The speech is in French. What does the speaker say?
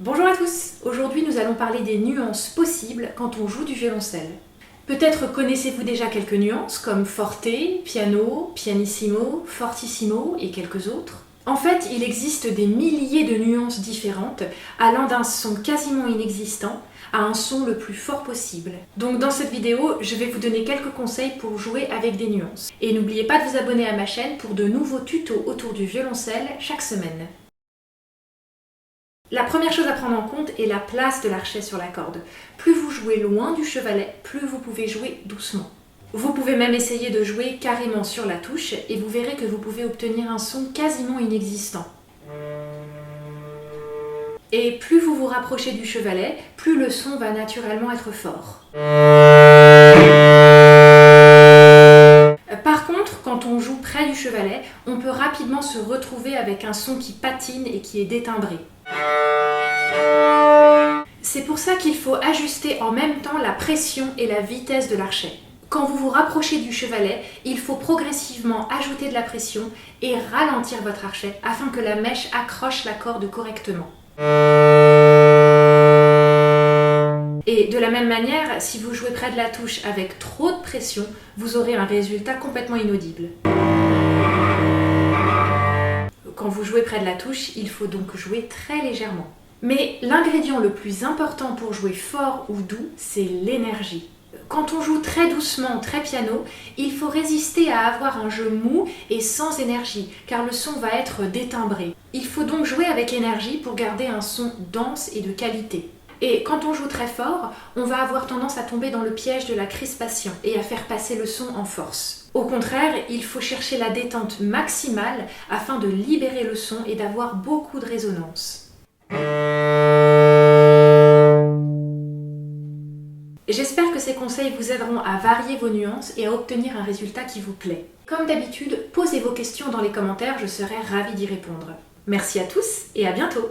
Bonjour à tous, aujourd'hui nous allons parler des nuances possibles quand on joue du violoncelle. Peut-être connaissez-vous déjà quelques nuances comme forte, piano, pianissimo, fortissimo et quelques autres. En fait, il existe des milliers de nuances différentes, allant d'un son quasiment inexistant à un son le plus fort possible. Donc dans cette vidéo, je vais vous donner quelques conseils pour jouer avec des nuances. Et n'oubliez pas de vous abonner à ma chaîne pour de nouveaux tutos autour du violoncelle chaque semaine. La première chose à prendre en compte est la place de l'archet sur la corde. Plus vous jouez loin du chevalet, plus vous pouvez jouer doucement. Vous pouvez même essayer de jouer carrément sur la touche et vous verrez que vous pouvez obtenir un son quasiment inexistant. Et plus vous vous rapprochez du chevalet, plus le son va naturellement être fort. Par contre, quand on joue près du chevalet, on peut rapidement se retrouver avec un son qui patine et qui est détimbré. C'est pour ça qu'il faut ajuster en même temps la pression et la vitesse de l'archet. Quand vous vous rapprochez du chevalet, il faut progressivement ajouter de la pression et ralentir votre archet afin que la mèche accroche la corde correctement. Et de la même manière, si vous jouez près de la touche avec trop de pression, vous aurez un résultat complètement inaudible. Quand vous jouez près de la touche, il faut donc jouer très légèrement. Mais l'ingrédient le plus important pour jouer fort ou doux, c'est l'énergie. Quand on joue très doucement, très piano, il faut résister à avoir un jeu mou et sans énergie, car le son va être détimbré. Il faut donc jouer avec énergie pour garder un son dense et de qualité. Et quand on joue très fort, on va avoir tendance à tomber dans le piège de la crispation et à faire passer le son en force. Au contraire, il faut chercher la détente maximale afin de libérer le son et d'avoir beaucoup de résonance. J'espère que ces conseils vous aideront à varier vos nuances et à obtenir un résultat qui vous plaît. Comme d'habitude, posez vos questions dans les commentaires, je serai ravie d'y répondre. Merci à tous et à bientôt!